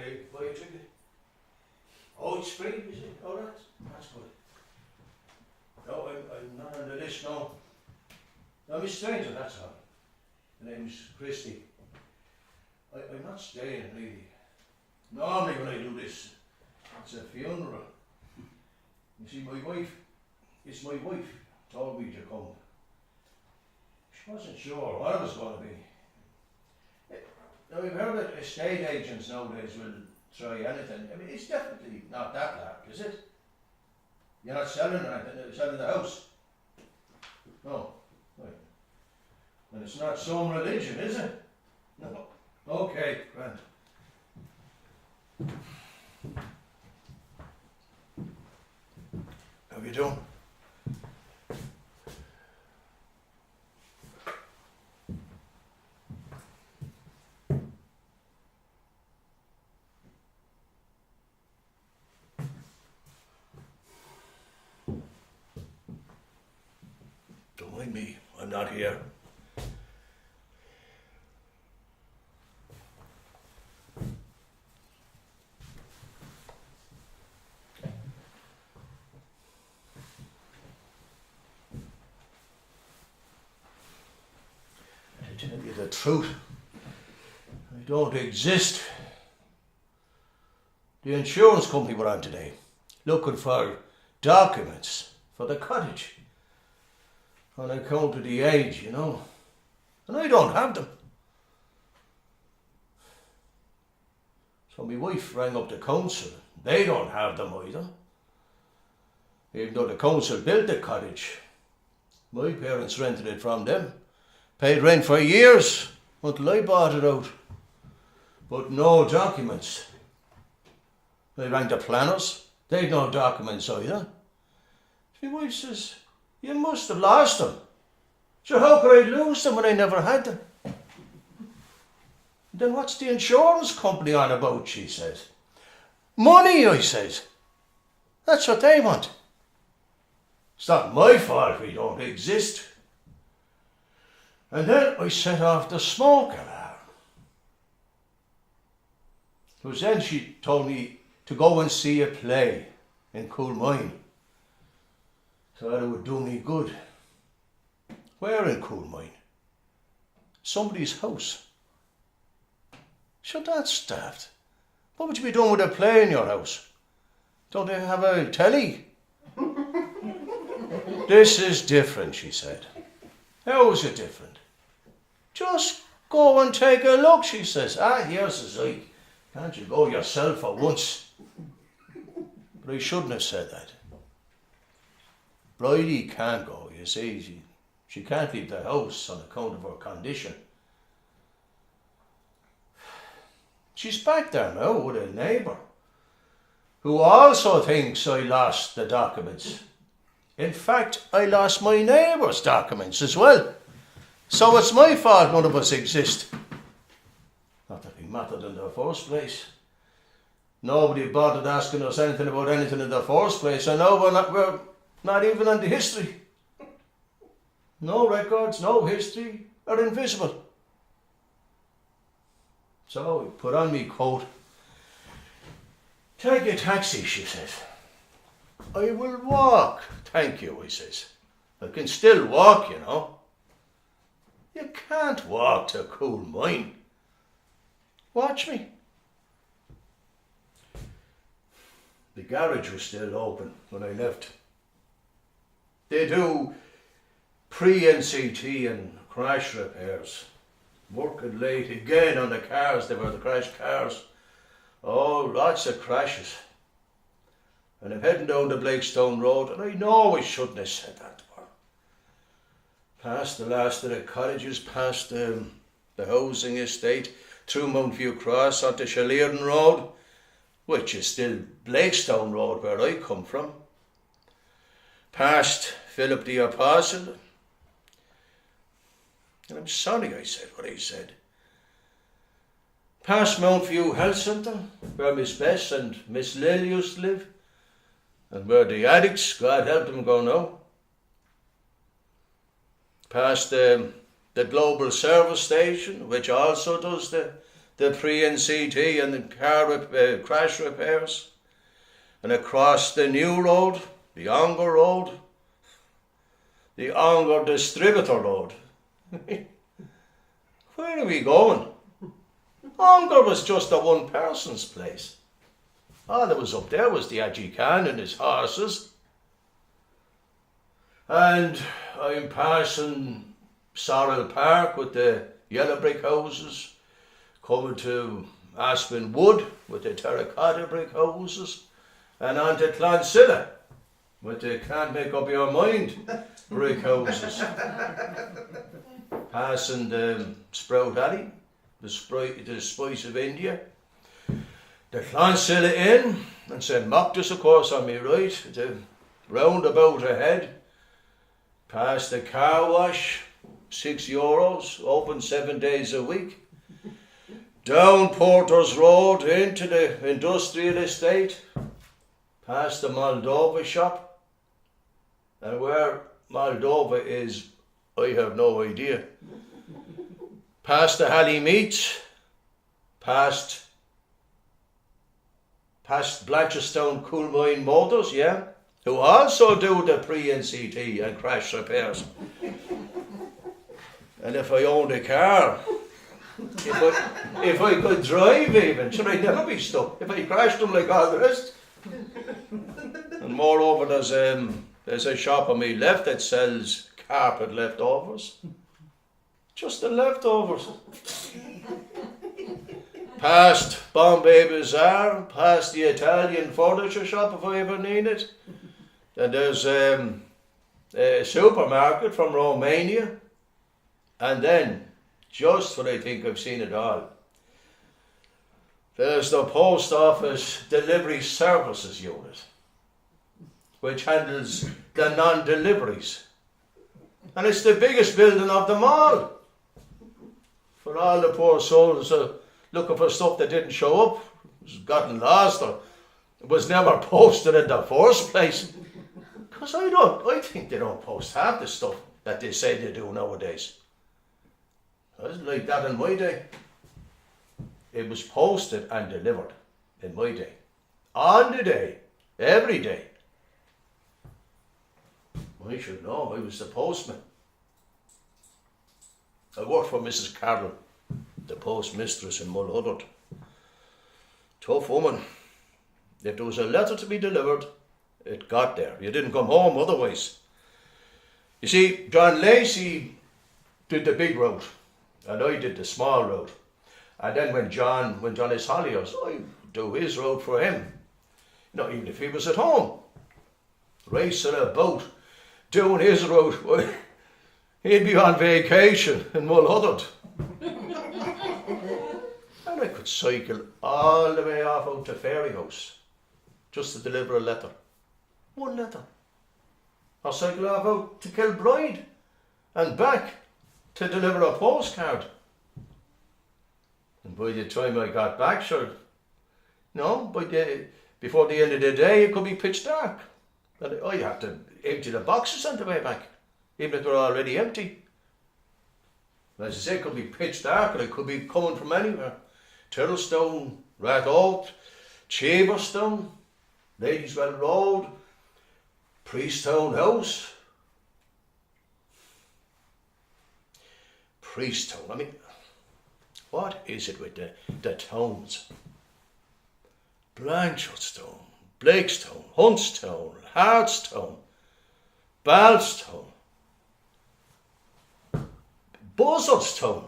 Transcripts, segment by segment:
Cleary. Why are you drinking? Oh, it's free, is it? Oh, that's good. No, I'm not on the list, no. No, I'm a stranger, that's all. The name's Christy. I'm not staying, really. Normally when I do this, it's a funeral. You see, it's my wife told me to come. She wasn't sure what it was going to be. Now, we've heard that estate agents nowadays will try anything. I mean, it's definitely not that lark, is it? You're not selling anything, you're selling the house. No. Right. And it's not some religion, is it? No. Okay, grand. How you doing? Don't mind me, I'm not here. To tell you the truth, I don't exist. The insurance company were on today, looking for documents for the cottage. On account of the age, you know. And I don't have them. So my wife rang up the council. They don't have them either. Even though the council built the cottage, my parents rented it from them. Paid rent for years until I bought it out. But no documents. I rang the planners. They'd no documents either. My wife says, you must have lost them. So how could I lose them when I never had them? Then what's the insurance company on about, she says. Money, I says. That's what they want. It's not my fault we don't exist. And then I set off the smoke alarm. It was then she told me to go and see a play in Comyn. Thought it would do me good. Where in Comyn? Somebody's house. Sure, that's daft. What would you be doing with a play in your house? Don't they have a telly? This is different, she said. How is it different? Just go and take a look, she says. Here, says I. Can't you go yourself for once? But I shouldn't have said that. Bridie can't go, you see. She can't leave the house on account of her condition. She's back there now with a neighbour who also thinks I lost the documents. In fact, I lost my neighbour's documents as well. So it's my fault none of us exist. Not that we mattered in the first place. Nobody bothered asking us anything about anything in the first place, and now we're not even in the history. No records, no history, are invisible. So I put on me coat. Take a taxi, she says. I will walk, thank you, I says. I can still walk, you know. You can't walk to Comyn. Watch me. The garage was still open when I left. They do pre-NCT and crash repairs. Working late again on the cars. They were the crashed cars. Oh, lots of crashes. And I'm heading down the Blakestone Road, and I know I shouldn't have said that to her. Past the last of the cottages, past the housing estate, through Mountview Cross onto Shadaan Road, which is still Blakestone Road where I come from. Past Philip the Apostle. And I'm sorry I said what I said. Past Mountview Health Centre, where Miss Bess and Miss Lil used to live, and where the addicts, God help them, go now. Past the Global Service Station, which also does the the pre-NCT and the crash repairs, and across the new road, the Ongar Road, the Ongar Distributor Road. Where are we going? Ongar was just a one person's place. All that was up there was the Ajay Khan and his horses. And I'm passing Sorrel Park with the yellow brick houses, coming to Aspen Wood with the terracotta brick houses, and on to Clonsilla with the can't make up your mind brick houses. Passing the Sprout Alley, the Spice of India, the Clonsilla Inn, and St. Moctus, of course, on my right, the roundabout ahead, past the car wash, €6, open 7 days a week, down Porter's Road into the industrial estate, past the Moldova shop, and where Moldova is, I have no idea. Past the Halley Meats, past Blanchardstown Coolmine Motors, yeah, who also do the pre-NCT and crash repairs. And if I owned a car, if I could drive even, should I never be stuck? If I crashed them like all the rest. And moreover, there's a shop on my left that sells carpet leftovers. Just the leftovers. Past Bombay Bazaar, past the Italian furniture shop if I ever need it. And there's a supermarket from Romania. And then, just when I think I've seen it all, there's the post office delivery services unit, which handles the non-deliveries. And it's the biggest building of them all. For all the poor souls looking for stuff that didn't show up, was gotten lost, or was never posted in the first place. Because I think they don't post half the stuff that they say they do nowadays. It wasn't like that in my day. It was posted and delivered in my day. On the day, every day. I should know, I was the postman. I worked for Mrs. Carroll, the postmistress in Muldoon. Tough woman. If there was a letter to be delivered, it got there. You didn't come home otherwise. You see, John Lacey did the big road, and I did the small road. And then when John went on his holidays, I do his road for him. You know, even if he was at home, racing about, doing his road, well, he'd be on vacation in Muldoon. And I could cycle all the way off out to Fairy House just to deliver a letter. One letter. Or cycle off out to Kilbride and back to deliver a postcard. And by the time I got back, before the end of the day, it could be pitch dark. And I had to empty the boxes on the way back, even if they're already empty. As I say, it could be pitch dark, and it could be coming from anywhere. Turtlestone, Ratholt, Cheeverstone, Ladieswell Road, Priesttown House. Priesttown, I mean, what is it with the towns? Blanchardstown, Blakestown, Huntstown, Hartstown, Ballstown, Buzzardstown,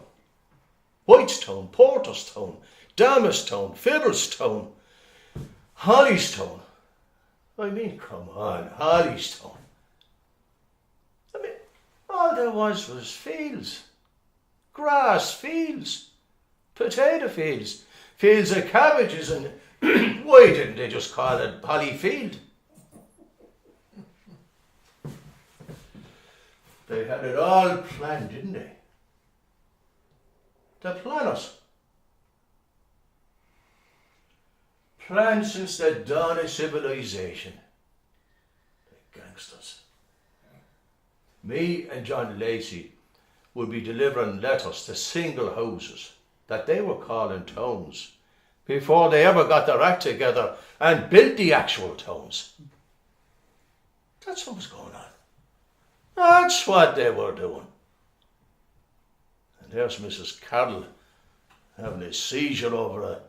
Whitestown, Porterstown, Damastown, Fiddlestown, Hollystown. I mean, come on, Hollystown. I mean, all there was fields, grass fields, potato fields, fields of cabbages, and why didn't they just call it Hollyfield? They had it all planned, didn't they? The planners. Planned since the dawn of civilization. The gangsters. Me and John Lacey would be delivering letters to single houses that they were calling towns before they ever got their act together and built the actual towns. That's what was going on. That's what they were doing. And there's Mrs. Cathal having a seizure over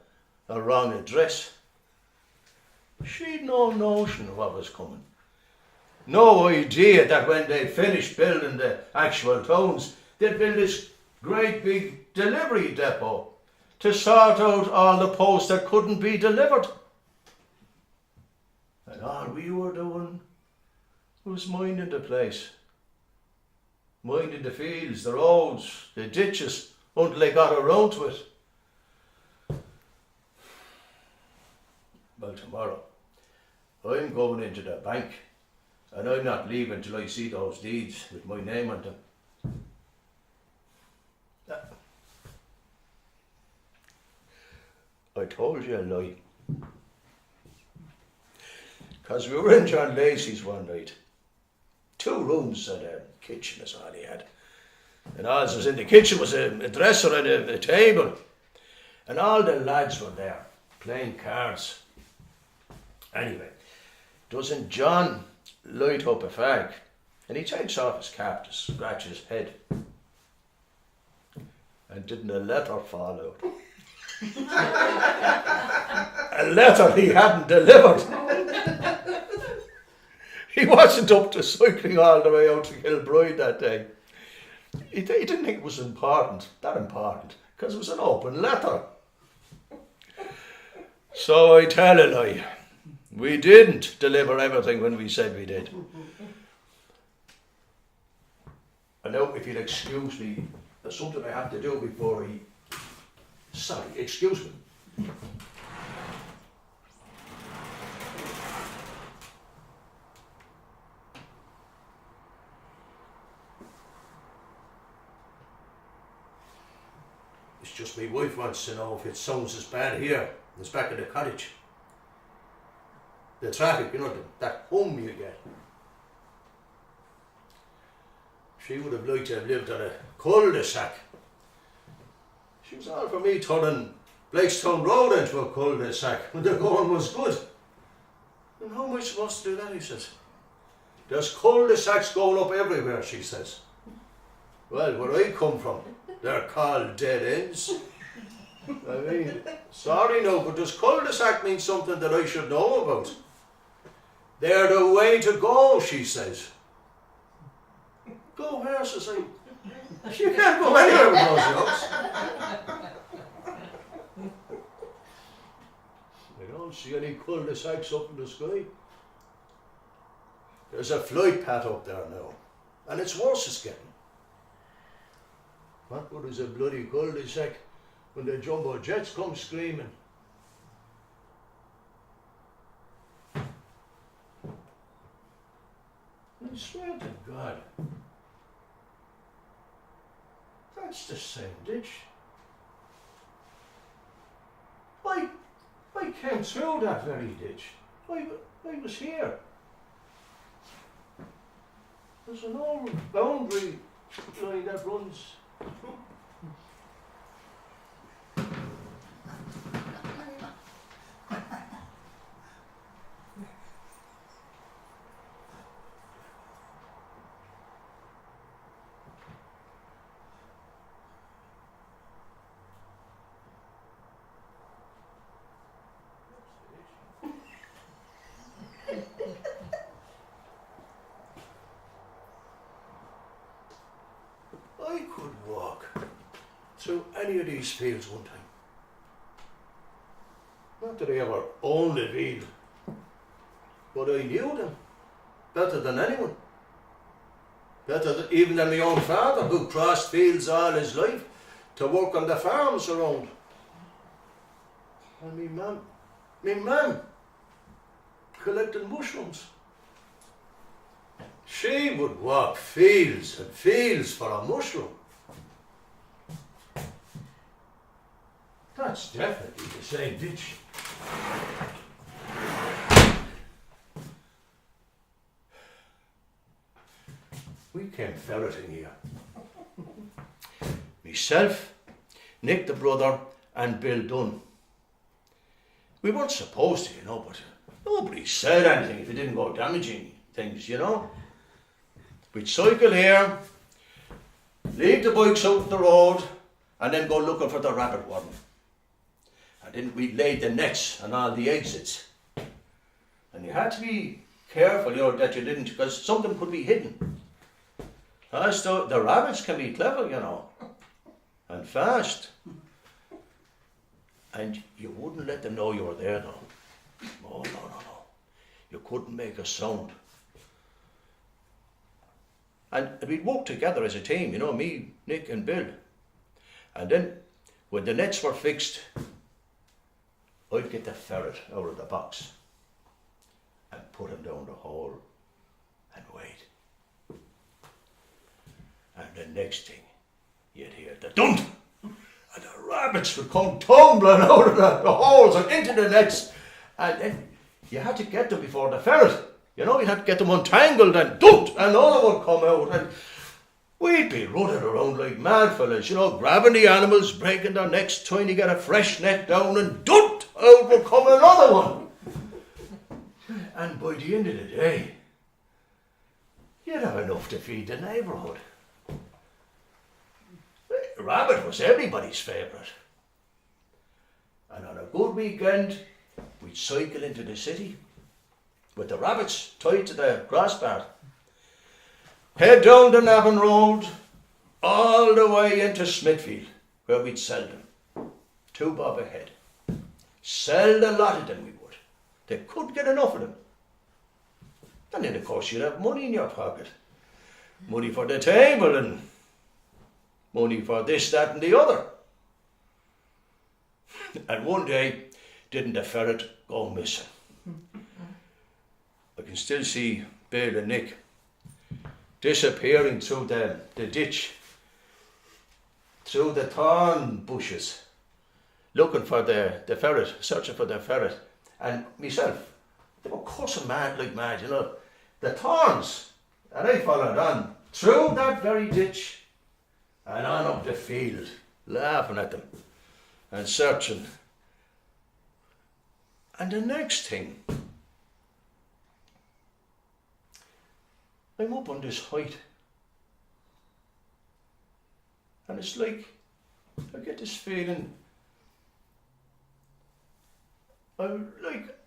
a wrong address. She'd no notion of what was coming. No idea that when they finished building the actual towns, they'd build this great big delivery depot to sort out all the posts that couldn't be delivered. And all we were doing was minding the place. Minding the fields, the roads, the ditches, until they got around to it. Well, tomorrow, I'm going into the bank, and I'm not leaving till I see those deeds with my name on them. I told you a lie. Because we were in John Lacey's one night. 2 rooms and a kitchen is all he had. And all that was in the kitchen was a dresser and a table. And all the lads were there, playing cards. Anyway, doesn't John light up a fag, and he takes off his cap to scratch his head. And didn't a letter fall out? A letter he hadn't delivered. He wasn't up to cycling all the way out to Kilbride that day. He didn't think it was that important, because it was an open letter. So I tell a lie. We didn't deliver everything when we said we did. And now, if you'll excuse me, there's something I have to do before Sorry, excuse me. It's just my wife wants to know if it sounds as bad here as back at the cottage. The traffic, that hum you get. She would have liked to have lived on a cul-de-sac. She was all for me turning Blakestown Road into a cul-de-sac when the going was good. And how am I supposed to do that, he says. There's cul-de-sacs going up everywhere, she says. Well, where I come from, they're called dead ends. I mean, sorry no, but does cul-de-sac mean something that I should know about? They're the way to go, she says. Go where, says I. You can't go anywhere with those jokes. I don't see any cul-de-sacs up in the sky. There's a flight path up there now, and it's worse it's getting. What good is a bloody cul-de-sac when the jumbo jets come screaming? I swear to God, that's the same ditch. I came through that very ditch. I was here. There's an old boundary line that runs. I could walk through any of these fields one time. Not that I ever owned a field, but I knew them better than anyone. Even than my own father, who crossed fields all his life to work on the farms around. And me mum, collecting mushrooms. She would walk fields and fields for a mushroom. That's definitely the same ditch. We came ferreting here. Myself, Nick the brother, and Bill Dunne. We weren't supposed to, but nobody said anything if it didn't go damaging things, We'd cycle here, leave the bikes out on the road, and then go looking for the rabbit warren. And then we'd lay the nets on all the exits. And you had to be careful, that you didn't, because some of them could be hidden. The rabbits can be clever, and fast. And you wouldn't let them know you were there, though. Oh, no. You couldn't make a sound. And we'd work together as a team, me, Nick and Bill. And then, when the nets were fixed, I'd get the ferret out of the box and put him down the hole and wait. And the next thing, you'd hear the dunk, and the rabbits would come tumbling out of the holes and into the nets. And then you had to get them before the ferret. You had to get them untangled and dumped, and another would come out. And we'd be running around like mad fellas, grabbing the animals, breaking their necks, trying to get a fresh net down, and dumped, out would come another one. And by the end of the day, you'd have enough to feed the neighbourhood. Rabbit was everybody's favourite. And on a good weekend, we'd cycle into the city with the rabbits tied to the crossbar. Head down the Navan Road, all the way into Smithfield, where we'd sell them. 2 bob a head. Sell a lot of them, we would. They couldn't get enough of them. And then, of course, you'd have money in your pocket. Money for the table and money for this, that and the other. And one day, didn't the ferret go missing? I can still see Bill and Nick disappearing through the ditch, through the thorn bushes, looking for the ferret, searching for the ferret. And myself, they were cussing mad like mad, the thorns. And I followed on through that very ditch and on up the field, laughing at them and searching. And the next thing, I'm up on this height, and it's like I get this feeling I'm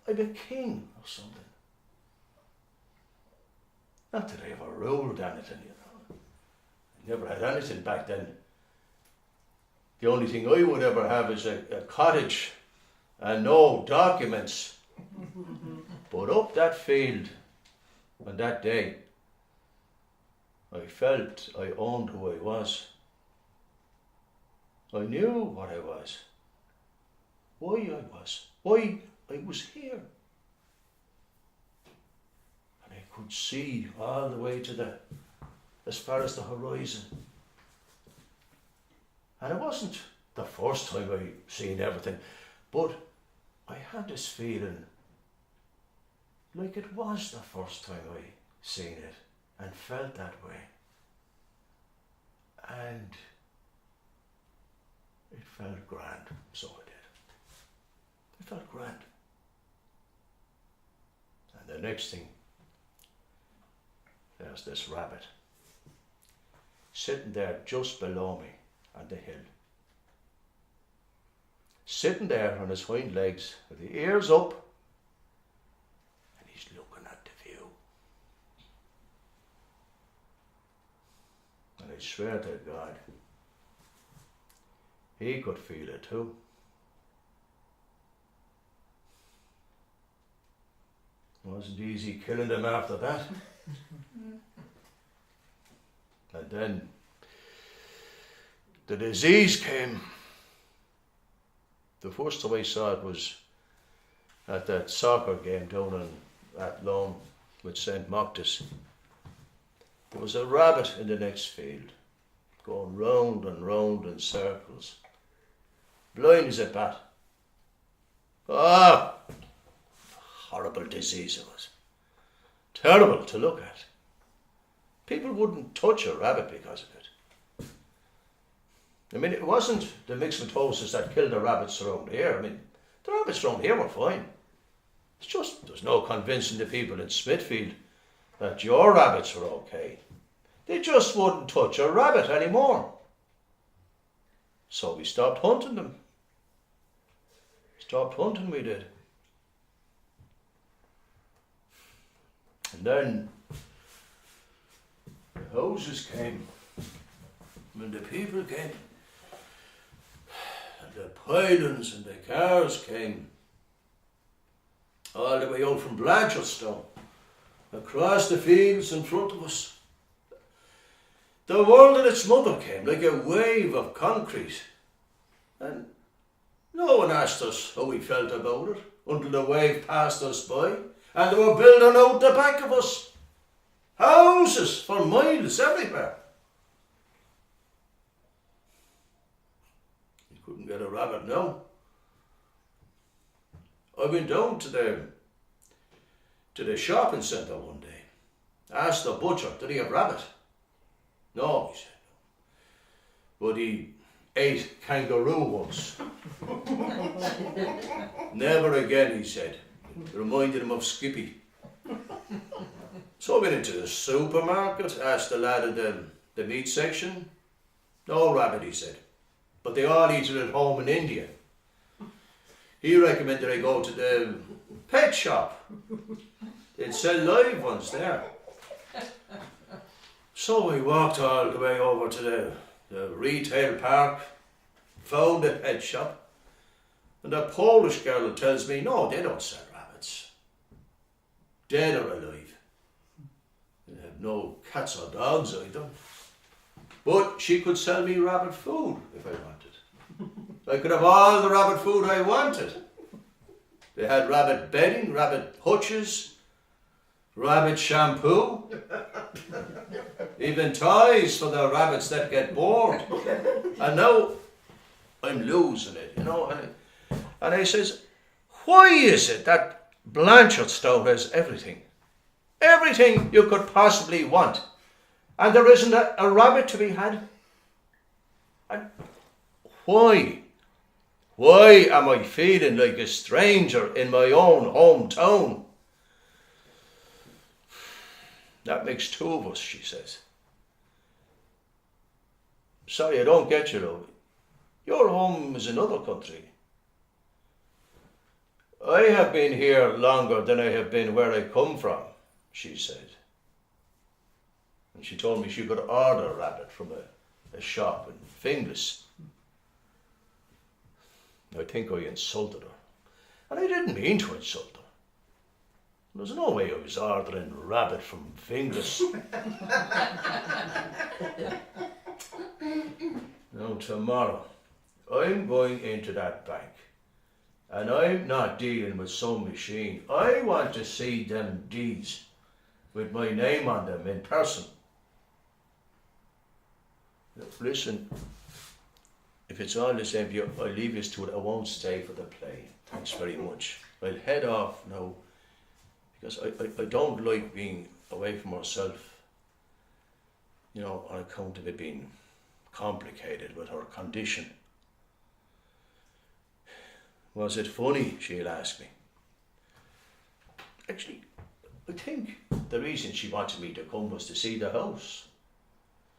a king or something. Not that I ever ruled anything, I never had anything back then. The only thing I would ever have is a cottage and no documents. But up that field on that day, I felt I owned who I was. I knew what I was, why I was here. And I could see all the way to as far as the horizon. And it wasn't the first time I seen everything, but I had this feeling like it was the first time I seen it and felt that way. And it felt grand, so it did. It felt grand. And the next thing, there's this rabbit sitting there just below me on the hill. Sitting there on his hind legs with the ears up, and he's looking at the view. And I swear to God, he could feel it too. Wasn't easy killing them after that. And then the disease came. The first time I saw it was at that soccer game down in Athlone with St. Moctus. There was a rabbit in the next field, going round and round in circles, blind as a bat. Ah, horrible disease it was. Terrible to look at. People wouldn't touch a rabbit because of it. I mean, it wasn't the myxomatosis that killed the rabbits around here. I mean, the rabbits around here were fine. It's just there's no convincing the people in Smithfield that your rabbits were okay. They just wouldn't touch a rabbit anymore. So we stopped hunting them. Stopped hunting, we did. And then the houses came, and the people came, and the pylons and the cars came, all the way out from Blanchardstown, across the fields in front of us. The world and its mother came like a wave of concrete, and no one asked us how we felt about it until the wave passed us by, and they were building out the back of us. Houses for miles everywhere. You couldn't get a rabbit now. I went down to the shopping centre one day. Asked the butcher, did he have rabbit? No, he said. But he ate kangaroo once. Never again, he said. It reminded him of Skippy. So I went into the supermarket, asked the lad at the meat section. No rabbit, he said. But they all eat it at home in India. He recommended I go to the pet shop. They'd sell live ones there. So we walked all the way over to the retail park, found a pet shop, and a Polish girl tells me, no, they don't sell rabbits. Dead or alive. They have no cats or dogs either. But she could sell me rabbit food if I wanted. I could have all the rabbit food I wanted. They had rabbit bedding, rabbit hutches, rabbit shampoo, even toys for the rabbits that get bored. And now I'm losing it, you know. And I says, why is it that Blanchardstown has everything? Everything you could possibly want. And there isn't a rabbit to be had? And why? Why am I feeling like a stranger in my own hometown? That makes two of us, she says. Sorry, I don't get you, Robbie. Your home is another country. I have been here longer than I have been where I come from, she said. And she told me she could order a rabbit from a shop in Finglas. I think I insulted her. And I didn't mean to insult her. There's no way I was ordering rabbit from Finglas. Now tomorrow, I'm going into that bank. And I'm not dealing with some machine. I want to see them deeds with my name on them in person. Listen, if it's all the same to you, I'll leave you to it. I won't stay for the play. Thanks very much. I'll head off now because I don't like being away from myself, you know, on account of it being complicated with her condition. Was it funny, she'll ask me. Actually, I think the reason she wanted me to come was to see the house.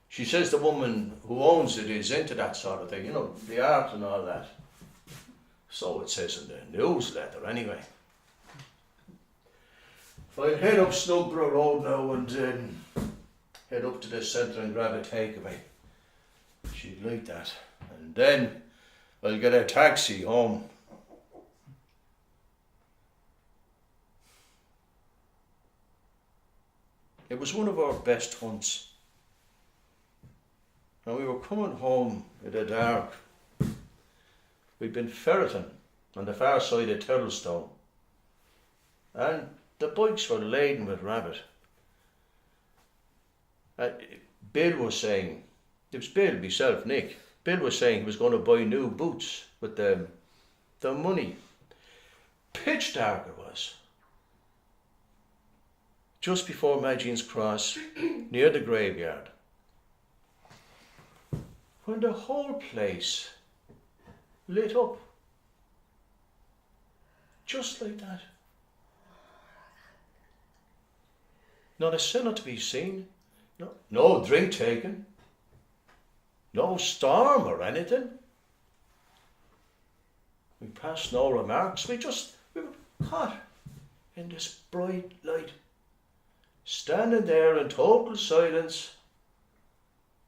She says the woman who owns it is into that sort of thing, you know, the art and all that. So it says in the newsletter anyway. If I head up Snugborough Road now and head up to the centre and grab a takeaway, she'd like that. And then I'll get a taxi home. It was one of our best hunts. And we were coming home in the dark. We'd been ferreting on the far side of Turtlestone. And the bikes were laden with rabbit. Bill was saying, it was Bill, myself, Nick. Bill was saying he was going to buy new boots with the money. Pitch dark it was. Just before Magian's Cross, near the graveyard. when the whole place lit up. Just like that. Not a sinner to be seen. No drink taken. No storm or anything. We passed no remarks. We were caught in this bright light, standing there in total silence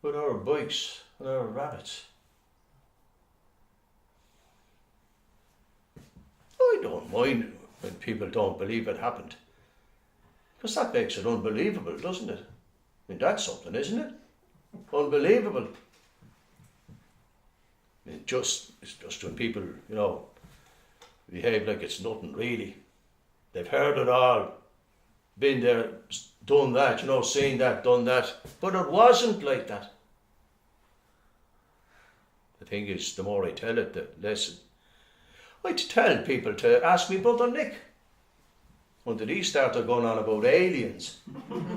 with our bikes and our rabbits. I don't mind when people don't believe it happened, because that makes it unbelievable, doesn't it? I mean, that's something, isn't it? Unbelievable. It's just when people, behave like it's nothing really. They've heard it all, been there, done that, seen that, done that. But it wasn't like that. The thing is, the more I tell it, the less I'd tell people to ask me brother Nick until he started going on about aliens. And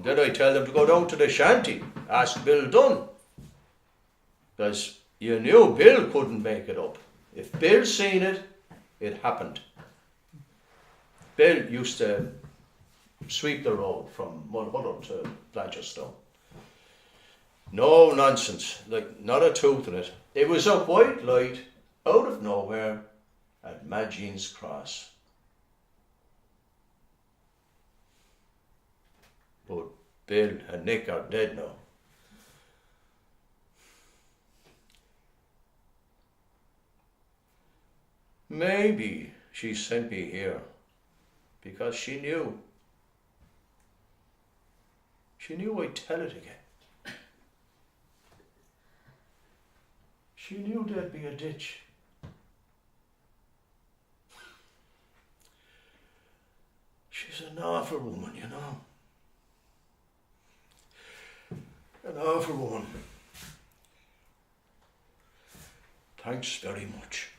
then I tell them to go down to the shanty, ask Bill Dunne. Because you knew Bill couldn't make it up. If Bill seen it, it happened. Bill used to sweep the road from Muldoon to Blanchardstown. No nonsense, like not a tooth in it. It was a white light out of nowhere at Magine's Cross. But Bill and Nick are dead now. Maybe she sent me here because she knew. She knew I'd tell it again. She knew there'd be a ditch. She's an awful woman, An awful woman. Thanks very much.